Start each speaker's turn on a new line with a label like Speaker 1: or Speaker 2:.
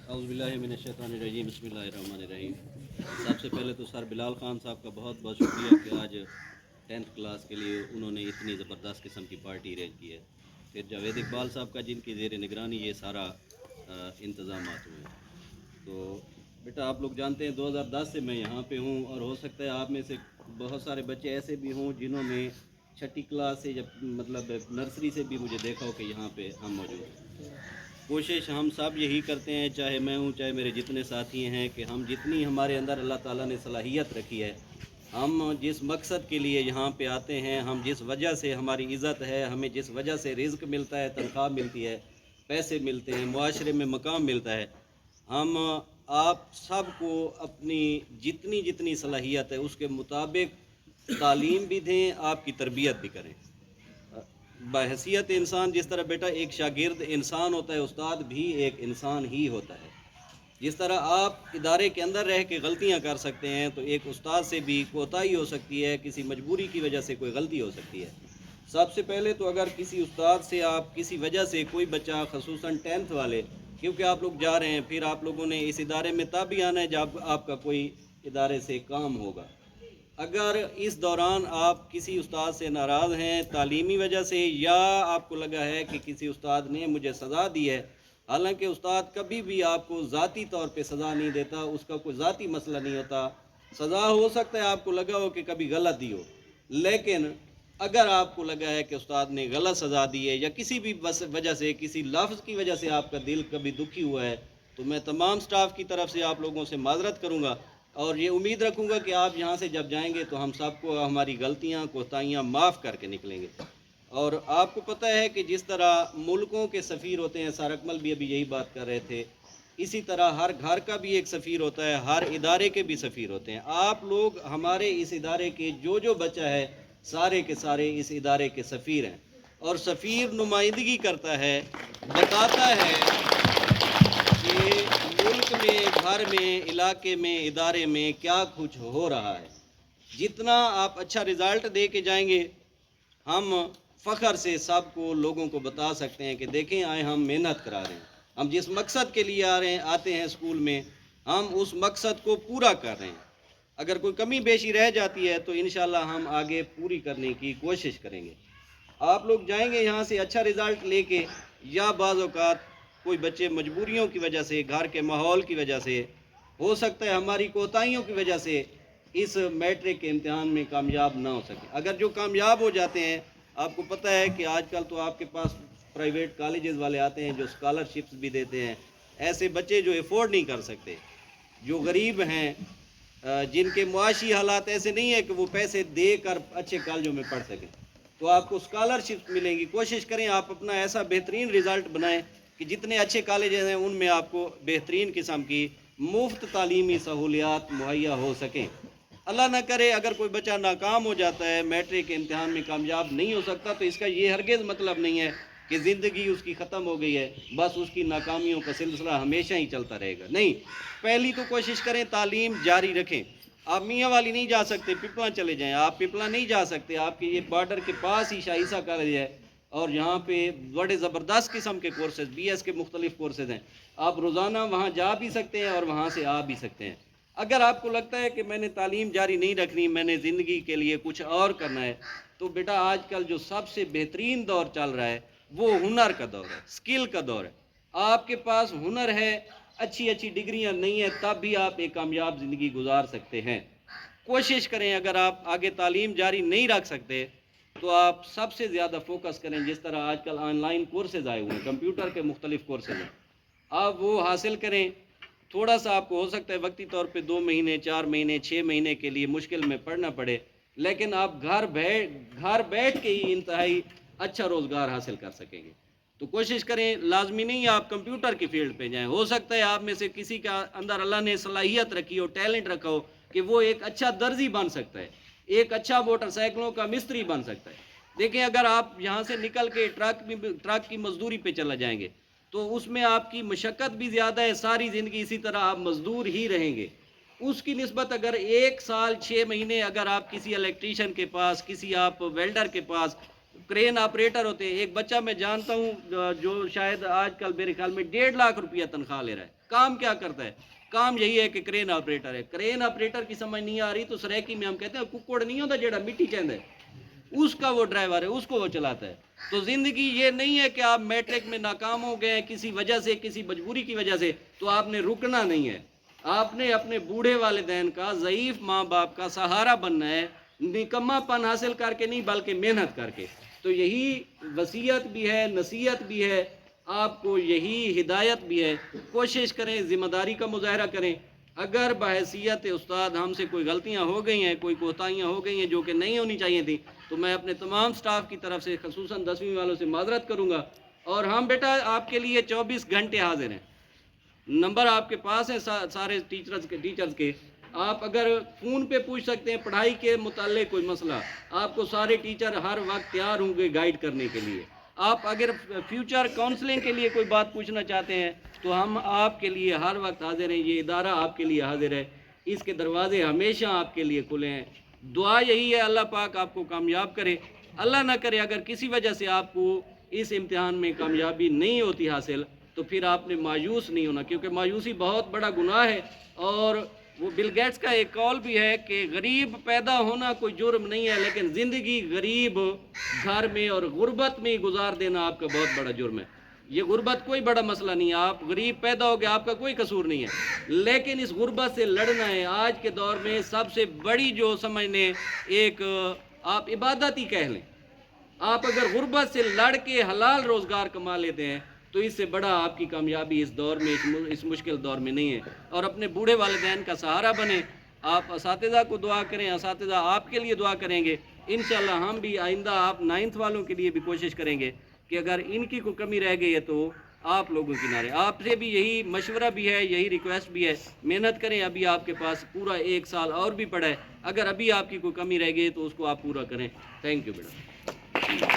Speaker 1: औज़ुबिल्लाहिमिनश्शैतानिर्रजीम बिस्मिल्लाहिर्रहमानिर्रहीम। सबसे पहले तो सर बिलाल ख़ान साहब का बहुत बहुत शुक्रिया कि आज 10th क्लास के लिए उन्होंने इतनी ज़बरदस्त किस्म की पार्टी अरेंज की है। फिर जावेद इकबाल साहब का जिनकी ज़ेर निगरानी ये सारा इंतज़ाम हुए हैं। तो बेटा आप लोग जानते हैं 2010 से मैं यहाँ पे हूँ और हो सकता है आप में से बहुत सारे बच्चे ऐसे भी हों जिन्होंने छठी क्लास से जब मतलब नर्सरी से भी मुझे देखा हो कि यहाँ पे हम मौजूद हैं। कोशिश हम सब यही करते हैं, चाहे मैं हूँ चाहे मेरे जितने साथी हैं, कि हम जितनी हमारे अंदर अल्लाह ताला ने सलाहियत रखी है, हम जिस मकसद के लिए यहाँ पे आते हैं, हम जिस वजह से हमारी इज़्ज़त है, हमें जिस वजह से रिज़्क मिलता है, तनख्वाह मिलती है, पैसे मिलते हैं, मुआशरे में मकाम मिलता है, हम आप सब को अपनी जितनी जितनी सलाहियत है उसके मुताबिक तालीम भी दें, आपकी तरबियत भी करें। बहैसियत इंसान, जिस तरह बेटा एक शागिर्द इंसान होता है, उस्ताद भी एक इंसान ही होता है। जिस तरह आप इदारे के अंदर रह के गलतियां कर सकते हैं, तो एक उस्ताद से भी कोताही हो सकती है, किसी मजबूरी की वजह से कोई गलती हो सकती है। सबसे पहले तो अगर किसी उस्ताद से आप किसी वजह से कोई बच्चा, खसूसन 10th वाले, क्योंकि आप लोग जा रहे हैं, फिर आप लोगों ने इस इदारे में तब भी आना है जब आपका कोई इदारे से काम होगा। अगर इस दौरान आप किसी उस्ताद से नाराज़ हैं तालीमी वजह से, या आपको लगा है कि किसी उस्ताद ने मुझे सज़ा दी है, हालांकि उस्ताद कभी भी आपको ज़ाती तौर पे सज़ा नहीं देता, उसका कोई ज़ाती मसला नहीं होता। सज़ा हो सकता है आपको लगा हो कि कभी गलत दी हो, लेकिन अगर आपको लगा है कि उस्ताद ने गलत सज़ा दी है या किसी भी वजह से, किसी लफ्ज़ की वजह से आपका दिल कभी दुखी हुआ है, तो मैं तमाम स्टाफ की तरफ से आप लोगों से माजरत करूँगा और ये उम्मीद रखूँगा कि आप यहाँ से जब जाएंगे तो हम सबको हमारी गलतियाँ कोताहियाँ माफ़ करके निकलेंगे। और आपको पता है कि जिस तरह मुल्कों के सफ़ीर होते हैं, सर अकमल भी अभी यही बात कर रहे थे, इसी तरह हर घर का भी एक सफ़ीर होता है, हर इदारे के भी सफ़ीर होते हैं। आप लोग हमारे इस इदारे के जो बच्चा है, सारे के सारे इस इदारे के सफ़ीर हैं, और सफ़ीर नुमाइंदगी करता है, बताता है कि मुल्क में, घर में, इलाके में, इदारे में क्या कुछ हो रहा है। जितना आप अच्छा रिज़ल्ट दे के जाएंगे, हम फ़ख्र से सबको लोगों को बता सकते हैं कि देखें आए हम मेहनत करा रहे हैं, हम जिस मकसद के लिए आते हैं स्कूल में, हम उस मकसद को पूरा कर रहे हैं। अगर कोई कमी बेशी रह जाती है तो इंशाल्लाह हम आगे पूरी करने की कोशिश करेंगे। आप लोग जाएंगे यहाँ से अच्छा रिज़ल्ट लेके, या बाज़ औक़ात कोई बच्चे मजबूरियों की वजह से, घर के माहौल की वजह से, हो सकता है हमारी कोताहियों की वजह से इस मैट्रिक के इम्तिहान में कामयाब ना हो सके। अगर जो कामयाब हो जाते हैं, आपको पता है कि आजकल तो आपके पास प्राइवेट कॉलेजेस वाले आते हैं जो स्कॉलरशिप्स भी देते हैं। ऐसे बच्चे जो अफोर्ड नहीं कर सकते, जो गरीब हैं, जिनके मुआशी हालात ऐसे नहीं है कि वो पैसे दे कर अच्छे कॉलेजों में पढ़ सकें, तो आपको स्कॉलरशिप मिलेंगी। कोशिश करें आप अपना ऐसा बेहतरीन रिज़ल्ट बनाएं कि जितने अच्छे कॉलेजेस हैं उनमें आपको बेहतरीन किस्म की मुफ्त तालीमी सहूलियात मुहैया हो सकें। अल्लाह ना करे अगर कोई बच्चा नाकाम हो जाता है, मैट्रिक के इम्तिहान में कामयाब नहीं हो सकता, तो इसका ये हरगिज़ मतलब नहीं है कि ज़िंदगी उसकी ख़त्म हो गई है, बस उसकी नाकामियों का सिलसिला हमेशा ही चलता रहेगा। नहीं, पहली तो कोशिश करें तालीम जारी रखें। आप मियाँ वाली नहीं जा सकते, पिपला चले जाएं। आप पिपला नहीं जा सकते, आपके ये बॉर्डर के पास ही शाइसा कॉलेज है और यहाँ पे बड़े ज़बरदस्त किस्म के कोर्सेज़, BS के मुख्तलिफ़ कोर्सेज़ हैं। आप रोज़ाना वहाँ जा भी सकते हैं और वहाँ से आ भी सकते हैं। अगर आपको लगता है कि मैंने तालीम जारी नहीं रखनी, मैंने ज़िंदगी के लिए कुछ और करना है, तो बेटा आजकल जो सबसे बेहतरीन दौर चल रहा है वो हुनर का दौर है, स्किल का दौर है। आपके पास हुनर है, अच्छी अच्छी डिग्रियां नहीं है, तब भी आप एक कामयाब ज़िंदगी गुजार सकते हैं। कोशिश करें, अगर आप आगे तालीम जारी नहीं रख सकते तो आप सबसे ज़्यादा फोकस करें, जिस तरह आजकल ऑनलाइन कोर्सेज़ आए हुए हैं, कंप्यूटर के मुख्तलिफ़ कोर्सेज़ हैं, आप वो हासिल करें। थोड़ा सा आपको हो सकता है वक्ती तौर पे 2 महीने, 4 महीने, 6 महीने के लिए मुश्किल में पढ़ना पड़े, लेकिन आप घर बैठ के ही इंतहाई अच्छा रोज़गार हासिल कर सकेंगे। तो कोशिश करें, लाजमी नहीं आप कंप्यूटर की फील्ड पे जाएं। हो सकता है आप में से किसी का अंदर अल्लाह ने सलाहियत रखी हो, टैलेंट रखा हो कि वो एक अच्छा दर्जी बन सकता है, एक अच्छा मोटरसाइकिलों का मिस्त्री बन सकता है। देखें, अगर आप यहाँ से निकल के ट्रक की मजदूरी पे चला जाएंगे तो उसमें आपकी मशक्क़त भी ज़्यादा है, सारी ज़िंदगी इसी तरह आप मज़दूर ही रहेंगे। उसकी निस्बत अगर 1 साल 6 महीने अगर आप किसी इलेक्ट्रीशियन के पास, किसी आप वेल्डर के पास کرین آپریٹر ہوتے ہیں. ایک بچہ میں جانتا ہوں جو شاید آج کل میرے خیال میں 1.5 لاکھ روپیہ تنخواہ لے رہا ہے. کام کیا کرتا ہے؟ کام یہی ہے کہ کرین آپریٹر ہے. کرین آپریٹر کی سمجھ نہیں آ رہی تو سریکی میں ہم کہتے ہیں ککڑ نہیں ہوتا جیڑا مٹی چاہتا ہے, اس کا وہ ڈرائیور ہے, اس کو وہ چلاتا ہے. تو زندگی یہ نہیں ہے کہ آپ میٹرک میں ناکام ہو گئے کسی وجہ سے, کسی مجبوری کی وجہ سے, تو آپ نے رکنا نہیں ہے. آپ نے اپنے بوڑھے والدین کا, ضعیف ماں باپ کا سہارا بننا ہے, نکما پن حاصل کر کے نہیں بلکہ محنت کر کے. تو یہی وصیت بھی ہے, نصیحت بھی ہے آپ کو, یہی ہدایت بھی ہے. کوشش کریں, ذمہ داری کا مظاہرہ کریں. اگر بحیثیت استاد ہم سے کوئی غلطیاں ہو گئی ہیں, کوئی کوتاہیاں ہو گئی ہیں جو کہ نہیں ہونی چاہیے تھیں, تو میں اپنے تمام سٹاف کی طرف سے خصوصاً 10ویں والوں سے معذرت کروں گا. اور ہم بیٹا آپ کے لیے 24 گھنٹے حاضر ہیں. نمبر آپ کے پاس ہیں سارے ٹیچرز کے. آپ اگر فون پہ پوچھ سکتے ہیں پڑھائی کے متعلق کوئی مسئلہ, آپ کو سارے ٹیچر ہر وقت تیار ہوں گے گائیڈ کرنے کے لیے. آپ اگر فیوچر کاؤنسلنگ کے لیے کوئی بات پوچھنا چاہتے ہیں تو ہم آپ کے لیے ہر وقت حاضر ہیں. یہ ادارہ آپ کے لیے حاضر ہے, اس کے دروازے ہمیشہ آپ کے لیے کھلے ہیں. دعا یہی ہے اللہ پاک آپ کو کامیاب کرے. اللہ نہ کرے اگر کسی وجہ سے آپ کو اس امتحان میں کامیابی نہیں ہوتی حاصل, تو پھر آپ نے مایوس نہیں ہونا, کیونکہ مایوسی بہت بڑا گناہ ہے. اور وہ بل گیٹس کا ایک قول بھی ہے کہ غریب پیدا ہونا کوئی جرم نہیں ہے, لیکن زندگی غریب گھر میں اور غربت میں گزار دینا آپ کا بہت بڑا جرم ہے. یہ غربت کوئی بڑا مسئلہ نہیں ہے, آپ غریب پیدا ہو گئے, آپ کا کوئی قصور نہیں ہے, لیکن اس غربت سے لڑنا ہے. آج کے دور میں سب سے بڑی جو سمجھنے ایک آپ عبادت ہی کہہ لیں. آپ اگر غربت سے لڑ کے حلال روزگار کما لیتے ہیں تو اس سے بڑا آپ کی کامیابی اس دور میں, اس مشکل دور میں نہیں ہے. اور اپنے بوڑھے والدین کا سہارا بنیں. آپ اساتذہ کو دعا کریں, اساتذہ آپ کے لیے دعا کریں گے. انشاءاللہ ہم بھی آئندہ آپ 9th والوں کے لیے بھی کوشش کریں گے کہ اگر ان کی کوئی کمی رہ گئی ہے تو آپ لوگوں کے کنارے. آپ سے بھی یہی مشورہ بھی ہے, یہی ریکویسٹ بھی ہے, محنت کریں. ابھی آپ کے پاس پورا 1 سال اور بھی پڑا ہے. اگر ابھی آپ کی کوئی کمی رہ گئی ہے تو اس کو آپ پورا کریں. Thank you beta.